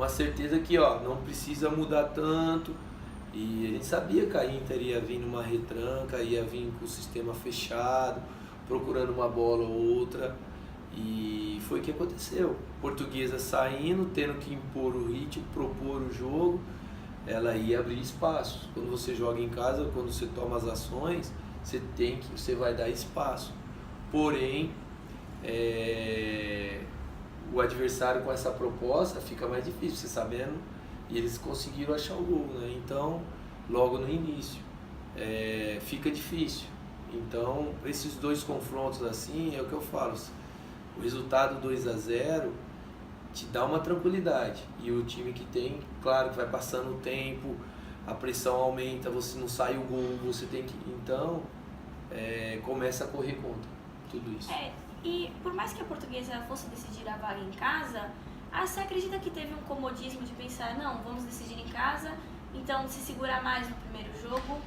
[SPEAKER 2] certeza que não precisa mudar tanto. E a gente sabia que a Inter ia vir numa retranca, ia vir com o sistema fechado, procurando uma bola ou outra, e foi o que aconteceu. Portuguesa saindo, tendo que impor o ritmo, propor o jogo, ela ia abrir espaços. Quando você joga em casa, quando você toma as ações, você vai dar espaço. Porém, o adversário com essa proposta fica mais difícil, você sabendo, e eles conseguiram achar o gol, né? Então, logo no início, fica difícil. Então, esses dois confrontos assim, é o que eu falo, o resultado 2-0 te dá uma tranquilidade, e o time que tem, claro que vai passando o tempo, a pressão aumenta, você não sai o gol, você tem que, então começa a correr contra tudo isso.
[SPEAKER 1] E por mais que a Portuguesa fosse decidir a vaga em casa, você acredita que teve um comodismo de pensar, não, vamos decidir em casa, então se segurar mais no primeiro jogo?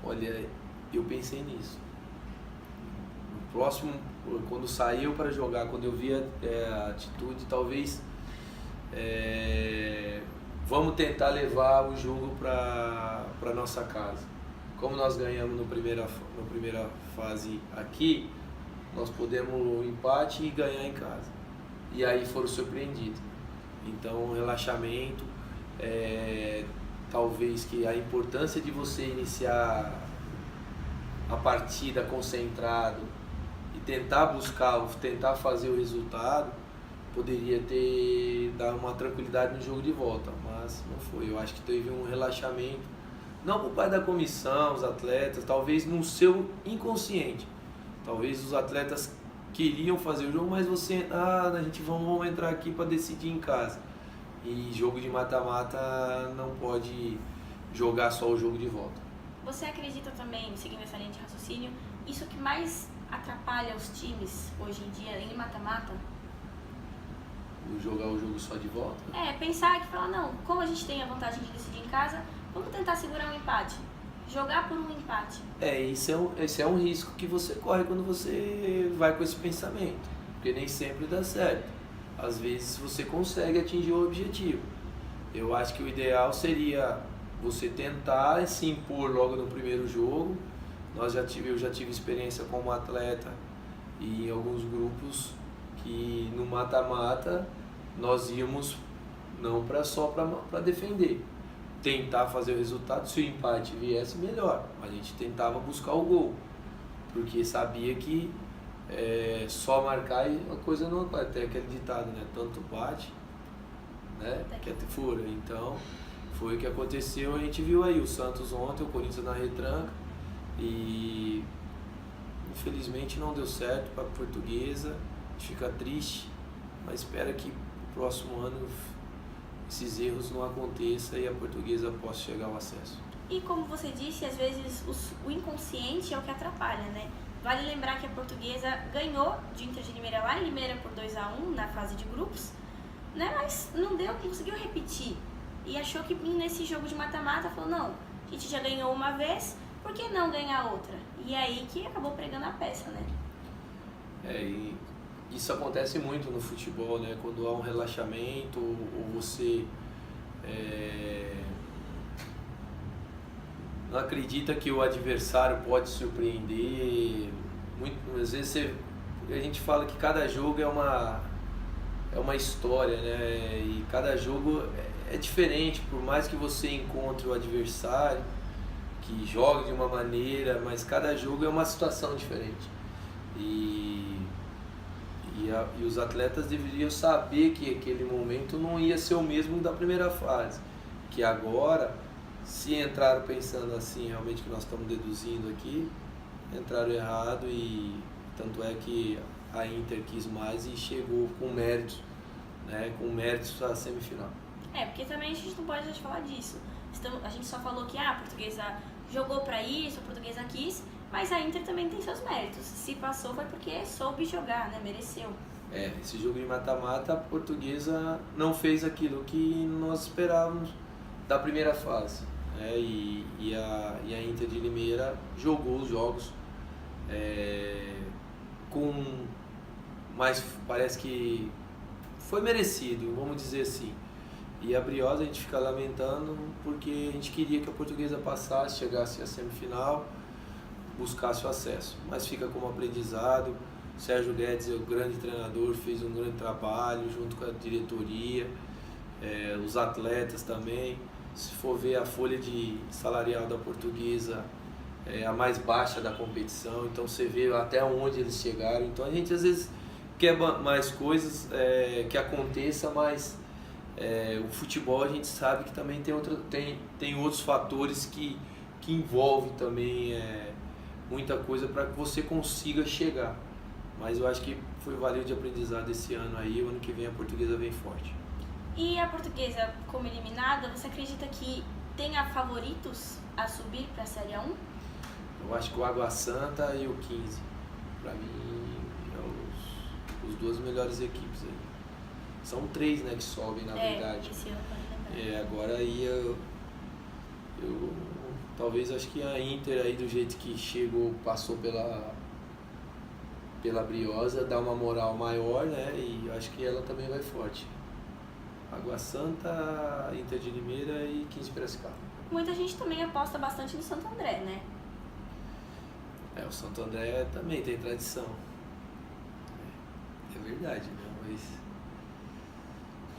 [SPEAKER 2] Olha, eu pensei nisso. No próximo, quando saiu para jogar, quando eu vi a atitude, talvez vamos tentar levar o jogo para nossa casa. Como nós ganhamos na primeira fase aqui, nós podemos o empate e ganhar em casa. E aí foram surpreendidos. Então o relaxamento, talvez que a importância de você iniciar a partida concentrado e tentar fazer o resultado, poderia dar uma tranquilidade no jogo de volta, mas não foi. Eu acho que teve um relaxamento, não por parte da comissão, os atletas, talvez no seu inconsciente. Talvez os atletas queriam fazer o jogo, mas a gente vamos entrar aqui para decidir em casa. E jogo de mata-mata não pode jogar só o jogo de volta.
[SPEAKER 1] Você acredita também, seguindo essa linha de raciocínio, isso que mais atrapalha os times hoje em dia em mata-mata?
[SPEAKER 2] Jogar o jogo só de volta?
[SPEAKER 1] Pensar que falar, não, como a gente tem a vantagem de decidir em casa, vamos tentar segurar um empate. Jogar por um empate.
[SPEAKER 2] Esse é um risco que você corre quando você vai com esse pensamento. Porque nem sempre dá certo. Às vezes você consegue atingir o objetivo. Eu acho que o ideal seria você tentar se impor logo no primeiro jogo. Eu já tive experiência como atleta e em alguns grupos que no mata-mata nós íamos não só para defender. Tentar fazer o resultado, se o empate viesse, melhor. A gente tentava buscar o gol, porque sabia que só marcar e a coisa não vai. Tem aquele ditado, né? Tanto bate, né? Que até fura. Então, foi o que aconteceu. A gente viu aí o Santos ontem, o Corinthians na retranca, e infelizmente não deu certo para a Portuguesa. A gente fica triste, mas espera que o próximo ano esses erros não aconteçam e a Portuguesa possa chegar ao acesso.
[SPEAKER 1] E como você disse, às vezes o inconsciente é o que atrapalha, né? Vale lembrar que a Portuguesa ganhou de Inter de Limeira lá em Limeira por 2-1 na fase de grupos, né? Mas não conseguiu repetir. E achou que nesse jogo de mata-mata falou, não, a gente já ganhou uma vez, por que não ganhar outra? E aí que acabou pregando a peça, né?
[SPEAKER 2] E isso acontece muito no futebol, né? Quando há um relaxamento ou você não acredita que o adversário pode surpreender. Às vezes a gente fala que cada jogo é uma história, né? E cada jogo é diferente, por mais que você encontre o adversário que joga de uma maneira, mas cada jogo é uma situação diferente. E os atletas deveriam saber que aquele momento não ia ser o mesmo da primeira fase. Que agora, se entraram pensando assim, realmente que nós estamos deduzindo aqui, entraram errado, e tanto é que a Inter quis mais e chegou com méritos, né? Com méritos à semifinal.
[SPEAKER 1] Porque também a gente não pode deixar de falar disso. A gente só falou que a Portuguesa jogou para isso, a Portuguesa quis, mas a Inter também tem seus méritos. Se passou foi porque soube jogar, né? Mereceu.
[SPEAKER 2] Esse jogo de mata-mata, a Portuguesa não fez aquilo que nós esperávamos da primeira fase. E a Inter de Limeira jogou os jogos mas parece que foi merecido, vamos dizer assim. E a Briosa a gente fica lamentando porque a gente queria que a Portuguesa passasse, chegasse à semifinal, buscasse o acesso. Mas fica como aprendizado. Sérgio Guedes é o grande treinador, fez um grande trabalho junto com a diretoria, os atletas também. Se for ver a folha salarial da Portuguesa, é a mais baixa da competição, então você vê até onde eles chegaram. Então a gente às vezes quer mais coisas que aconteça, mas o futebol a gente sabe que também tem outros fatores que envolvem também muita coisa para que você consiga chegar. Mas eu acho que valeu de aprendizado esse ano aí. O ano que vem a Portuguesa vem forte.
[SPEAKER 1] E a Portuguesa, como eliminada, você acredita que tenha favoritos a subir para a Série A1?
[SPEAKER 2] Eu acho que o Água Santa e o 15, para mim, é os duas melhores equipes aí. São 3, né, que sobem, na verdade.
[SPEAKER 1] Esse ano pode
[SPEAKER 2] Agora aí eu talvez acho que a Inter aí, do jeito que chegou, passou pela Briosa, dá uma moral maior, né, e acho que ela também vai forte. Água Santa, Inter de Limeira e 15 Piracicaba.
[SPEAKER 1] Muita gente também aposta bastante no Santo André, né?
[SPEAKER 2] O Santo André também tem tradição. É verdade, né? Mas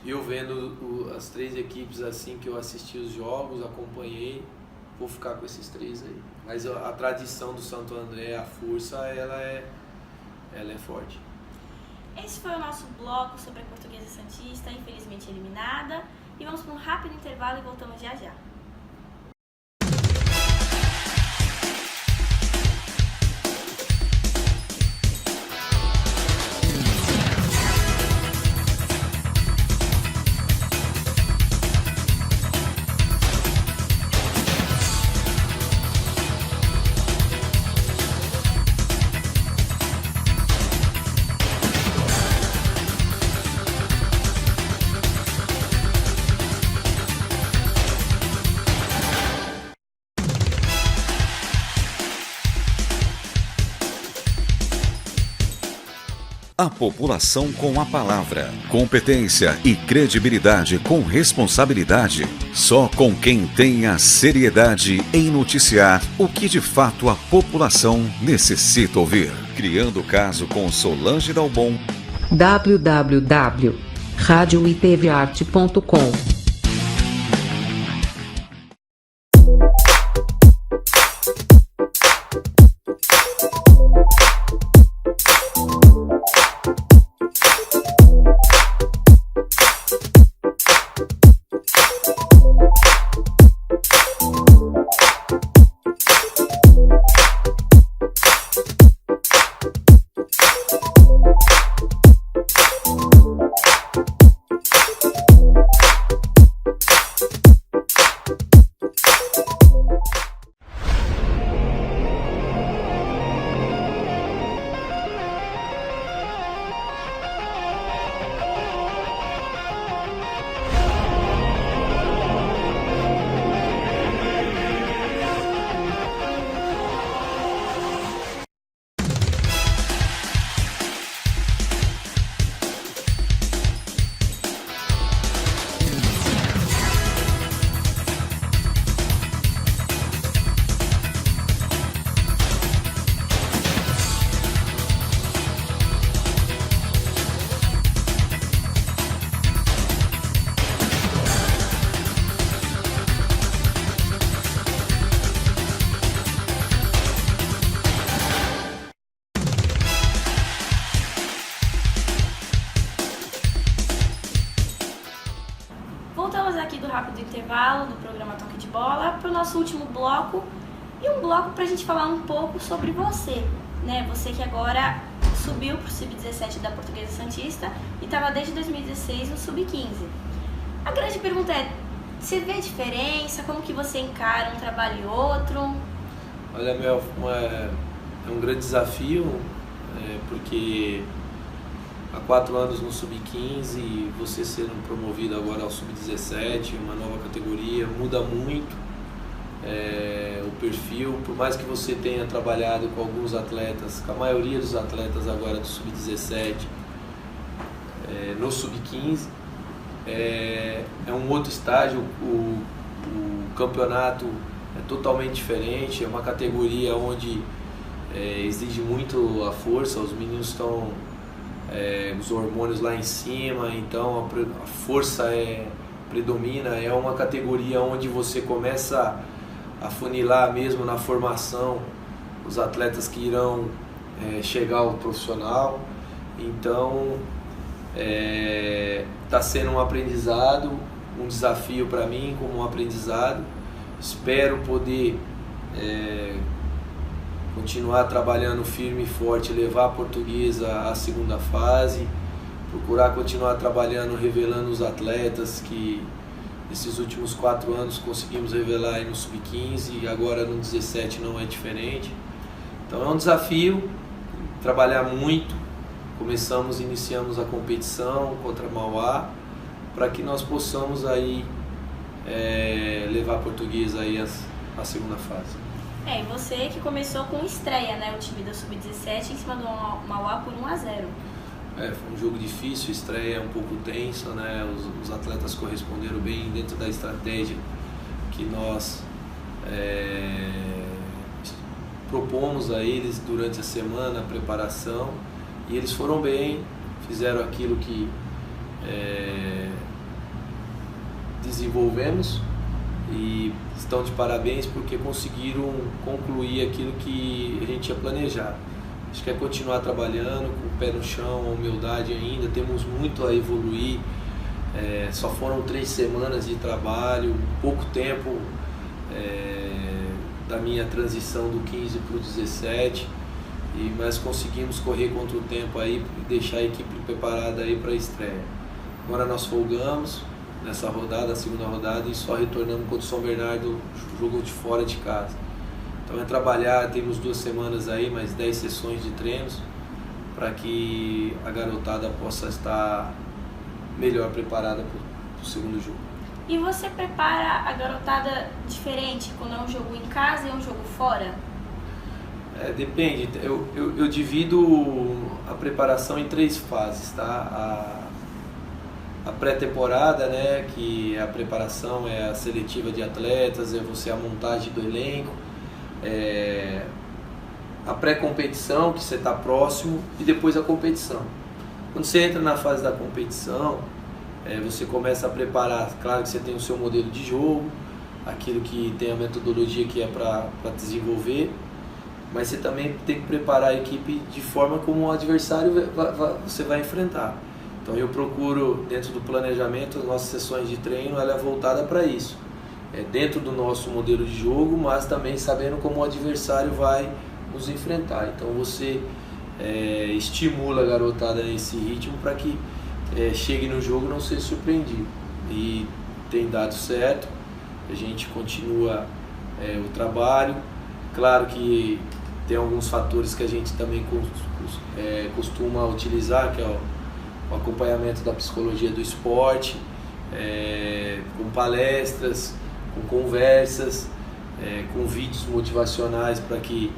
[SPEAKER 2] eu vendo as 3 equipes assim que eu assisti os jogos, acompanhei, vou ficar com esses 3 aí. Mas a tradição do Santo André, a força, ela é forte.
[SPEAKER 1] Esse foi o nosso bloco sobre a Portuguesa Santista, infelizmente eliminada. E vamos para um rápido intervalo e voltamos já já.
[SPEAKER 3] A população com a palavra. Competência e credibilidade com responsabilidade. Só com quem tenha seriedade em noticiar o que de fato a população necessita ouvir. Criando o caso com Solange Dalbon.
[SPEAKER 4] www.radioitvarte.com
[SPEAKER 1] Voltamos aqui do rápido intervalo do programa Toque de Bola para o nosso último bloco, e um bloco para a gente falar um pouco sobre você, né? Você que agora subiu para o Sub-17 da Portuguesa Santista e estava desde 2016 no Sub-15. A grande pergunta é, você vê diferença? Como que você encara um trabalho e outro?
[SPEAKER 2] Olha, Mel, é um grande desafio, porque há 4 anos no Sub-15, você sendo promovido agora ao Sub-17, uma nova categoria, muda muito o perfil. Por mais que você tenha trabalhado com alguns atletas, com a maioria dos atletas agora do Sub-17, no Sub-15, é um outro estágio, o campeonato é totalmente diferente, é uma categoria onde exige muito a força, os meninos estão... os hormônios lá em cima, então a força predomina. É uma categoria onde você começa a funilar mesmo na formação os atletas que irão chegar ao profissional. Então está sendo um aprendizado, um desafio para mim como um aprendizado. Espero poder continuar trabalhando firme e forte, levar a Portuguesa à segunda fase, procurar continuar trabalhando, revelando os atletas que Esses últimos 4 anos conseguimos revelar aí no Sub-15 e agora no 17 não é diferente. Então é um desafio, trabalhar muito. Iniciamos a competição contra Mauá para que nós possamos aí levar a Portuguesa aí à segunda fase.
[SPEAKER 1] E você que começou com estreia, né? O time da Sub-17 em cima do Mauá por 1-0.
[SPEAKER 2] Foi um jogo difícil, estreia um pouco tensa, né? Os atletas corresponderam bem dentro da estratégia que nós propomos a eles durante a semana, a preparação, e eles foram bem, fizeram aquilo que desenvolvemos e estão de parabéns porque conseguiram concluir aquilo que a gente tinha planejado. Acho que é continuar trabalhando com o pé no chão, a humildade ainda, temos muito a evoluir, só foram 3 semanas de trabalho, pouco tempo da minha transição do 15 para o 17, mas conseguimos correr contra o tempo aí e deixar a equipe preparada aí para a estreia. Agora nós folgamos nessa rodada, a segunda rodada, e só retornamos contra o São Bernardo, jogo de fora de casa. Então é trabalhar, temos 2 semanas aí, mais 10 sessões de treinos, para que a garotada possa estar melhor preparada para o segundo jogo.
[SPEAKER 1] E você prepara a garotada diferente quando é um jogo em casa e um jogo fora?
[SPEAKER 2] Depende, eu divido a preparação em 3 fases, tá? A pré-temporada, né, que a preparação é a seletiva de atletas, é a montagem do elenco, a pré-competição, que você está próximo, e depois a competição. Quando você entra na fase da competição, você começa a preparar, claro que você tem o seu modelo de jogo, aquilo que tem a metodologia que é para desenvolver, mas você também tem que preparar a equipe de forma como o adversário você vai enfrentar. Então eu procuro, dentro do planejamento, as nossas sessões de treino, ela é voltada para isso. Dentro do nosso modelo de jogo, mas também sabendo como o adversário vai nos enfrentar. Então você estimula a garotada nesse ritmo para que chegue no jogo e não seja surpreendido. E tem dado certo, a gente continua o trabalho. Claro que tem alguns fatores que a gente também costuma utilizar, que é o acompanhamento da psicologia do esporte, com palestras, com conversas, com vídeos motivacionais para que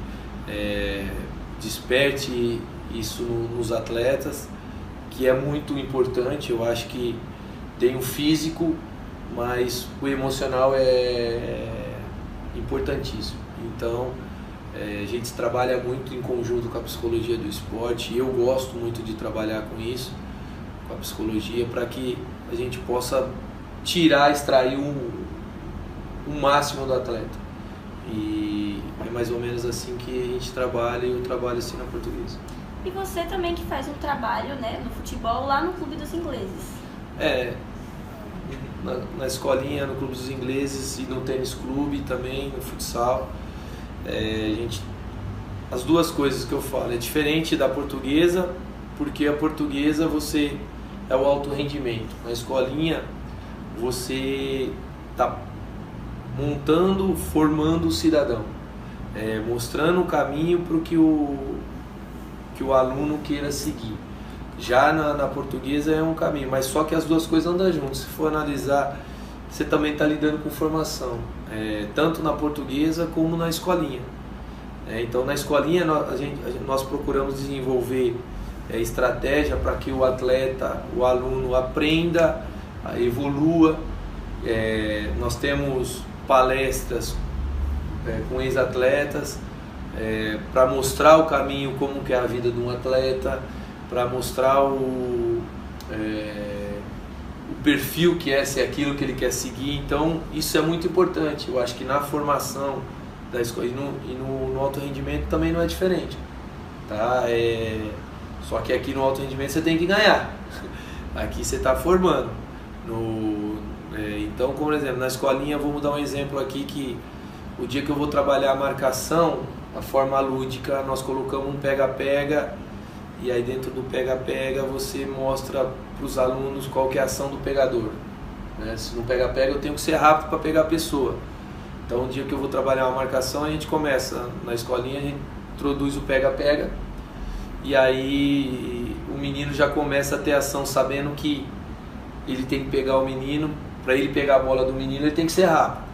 [SPEAKER 2] desperte isso nos atletas, que é muito importante. Eu acho que tem o físico, mas o emocional é importantíssimo. Então a gente trabalha muito em conjunto com a psicologia do esporte, e eu gosto muito de trabalhar com isso, com a psicologia, para que a gente possa extrair o máximo do atleta. E é mais ou menos assim que a gente trabalha, e eu trabalho assim na Portuguesa.
[SPEAKER 1] E você também que faz um trabalho, né, no futebol lá no Clube dos Ingleses.
[SPEAKER 2] Na escolinha, no Clube dos Ingleses, e no tênis clube também, no futsal. As 2 coisas que eu falo, é diferente da Portuguesa, porque a Portuguesa você é o alto rendimento. Na escolinha você está formando o cidadão, mostrando o caminho para que o aluno queira seguir. Já na Portuguesa é um caminho, mas só que as 2 coisas andam juntas. Se for analisar, você também está lidando com formação, tanto na Portuguesa como na escolinha. Então na escolinha nós procuramos desenvolver estratégia para que o atleta, o aluno aprenda, evolua. Nós temos palestras com ex-atletas para mostrar o caminho, como que é a vida de um atleta, para mostrar o perfil que se é aquilo que ele quer seguir. Então isso é muito importante. Eu acho que na formação da escola e no alto rendimento também não é diferente, tá? Só que aqui no alto rendimento você tem que ganhar. Aqui você está formando. Então, como exemplo, na escolinha, vamos dar um exemplo aqui, que o dia que eu vou trabalhar a marcação, a forma lúdica, nós colocamos um pega-pega, e aí dentro do pega-pega você mostra para os alunos qual que é a ação do pegador. né? Se no pega-pega eu tenho que ser rápido para pegar a pessoa. Então, um dia que eu vou trabalhar uma marcação, a gente começa na escolinha, a gente introduz o pega-pega e aí o menino já começa a ter ação sabendo que ele tem que pegar o menino, para ele pegar a bola do menino ele tem que ser rápido.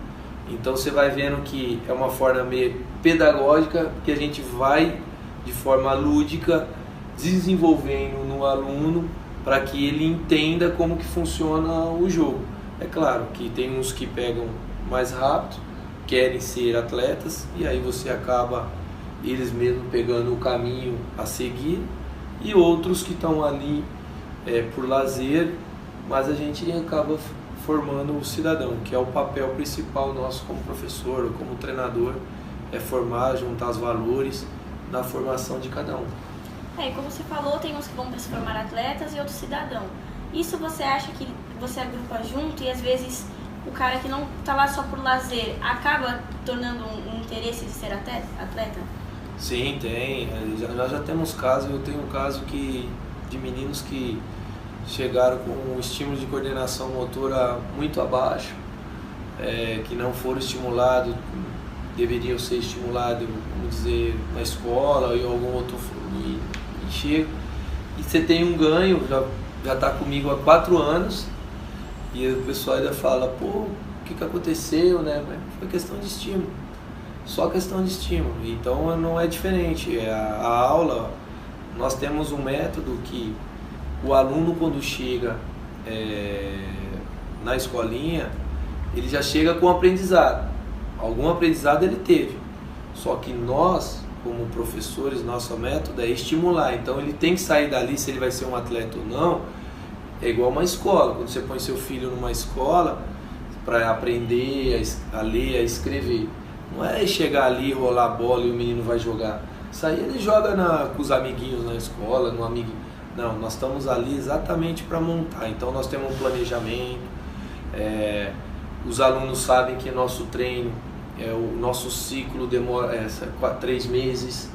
[SPEAKER 2] Então você vai vendo que é uma forma meio pedagógica que a gente vai de forma lúdica desenvolvendo no aluno para que ele entenda como que funciona o jogo. É claro que tem uns que pegam mais rápido, querem ser atletas e aí você acaba eles mesmos pegando o caminho a seguir e outros que estão ali por lazer, mas a gente acaba formando o cidadão, que é o papel principal nosso como professor ou como treinador, é formar, juntar os valores na formação de cada um.
[SPEAKER 1] E como você falou, tem uns que vão para se formar atletas e outros cidadão. Isso você acha que você agrupa junto e às vezes o cara que não está lá só por lazer acaba tornando um interesse de ser atleta?
[SPEAKER 2] Sim, tem. Nós já temos casos, eu tenho um caso de meninos que chegaram com um estímulo de coordenação motora muito abaixo, que não foram estimulados, deveriam ser estimulados, vamos dizer, na escola ou em algum outro e chega. E você tem um ganho, já está comigo há 4 anos, e o pessoal ainda fala, pô, o que aconteceu, né? Foi questão de estímulo, só questão de estímulo. Então não é diferente. A aula, nós temos um método que o aluno quando chega na escolinha, ele já chega com aprendizado. Algum aprendizado ele teve. Só que nós, como professores, nosso método é estimular. Então ele tem que sair dali, se ele vai ser um atleta ou não, é igual uma escola. Quando você põe seu filho numa escola para aprender a ler, a escrever, não é chegar ali, rolar a bola e o menino vai jogar. Isso aí ele joga com os amiguinhos na escola, no amiguinho. Não, nós estamos ali exatamente para montar. Então nós temos um planejamento, os alunos sabem que nosso treino, o nosso ciclo demora 3 meses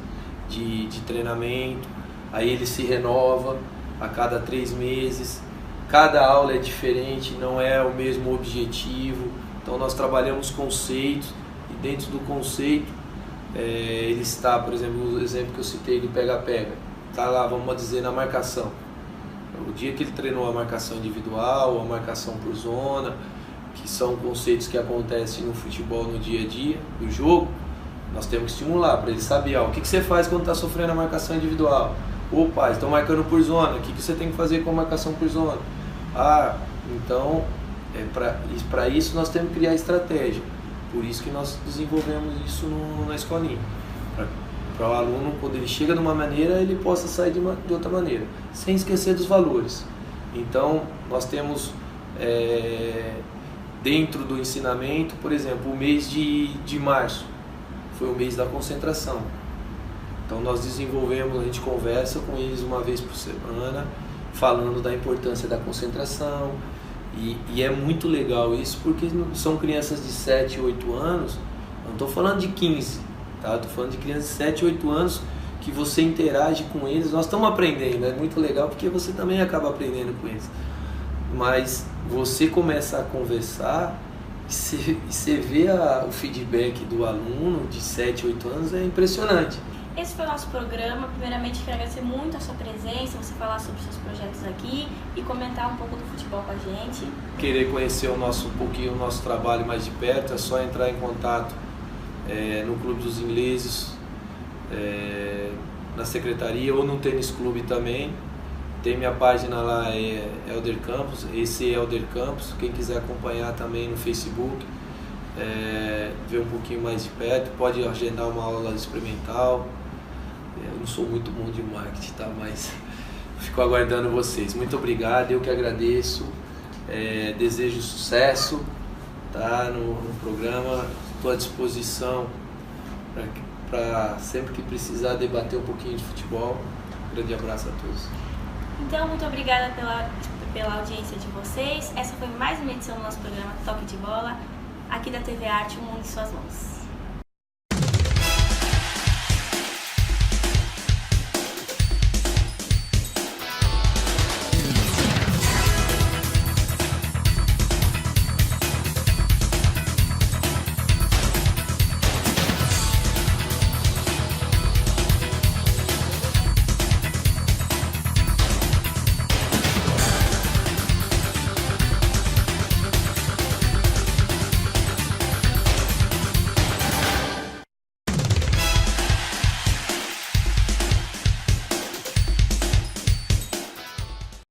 [SPEAKER 2] de treinamento, aí ele se renova a cada 3 meses, cada aula é diferente, não é o mesmo objetivo, então nós trabalhamos conceitos e dentro do conceito ele está, por exemplo, o exemplo que eu citei do pega-pega, está lá, vamos dizer, na marcação. O dia que ele treinou a marcação individual, a marcação por zona, que são conceitos que acontecem no futebol no dia a dia do jogo, nós temos que estimular para ele saber o que você faz quando está sofrendo a marcação individual. Opa, estão marcando por zona, o que você tem que fazer com a marcação por zona? Então, para isso nós temos que criar estratégia. Por isso que nós desenvolvemos isso na escolinha. Para o aluno, quando ele chega de uma maneira, ele possa sair de outra maneira, sem esquecer dos valores. Então, nós temos dentro do ensinamento, por exemplo, o mês de março foi o mês da concentração. Então nós desenvolvemos, a gente conversa com eles uma vez por semana, falando da importância da concentração, e é muito legal isso, porque são crianças de 7, 8 anos, não estou falando de 15, tá? Estou falando de crianças de 7, 8 anos, que você interage com eles, nós estamos aprendendo, é muito legal, porque você também acaba aprendendo com eles. Mas você começa a conversar e você vê o feedback do aluno de 7, 8 anos, é impressionante.
[SPEAKER 1] Esse foi o nosso programa. Primeiramente, quero agradecer muito a sua presença, você falar sobre os seus projetos aqui e comentar um pouco do futebol com a gente.
[SPEAKER 2] Querer conhecer um pouquinho o nosso trabalho mais de perto, é só entrar em contato no Clube dos Ingleses, na secretaria ou no Tênis Clube também. Tem minha página lá, Elder Campos, esse é Elder Campos, quem quiser acompanhar também no Facebook, ver um pouquinho mais de perto, pode agendar uma aula experimental. Eu não sou muito bom de marketing, tá? Mas fico aguardando vocês. Muito obrigado, eu que agradeço, desejo sucesso, tá? No programa, estou à disposição para sempre que precisar debater um pouquinho de futebol. Um grande abraço a todos.
[SPEAKER 1] Então, muito obrigada pela audiência de vocês. Essa foi mais uma edição do nosso programa Toque de Bola, aqui da TV Arte, O Mundo em Suas Mãos.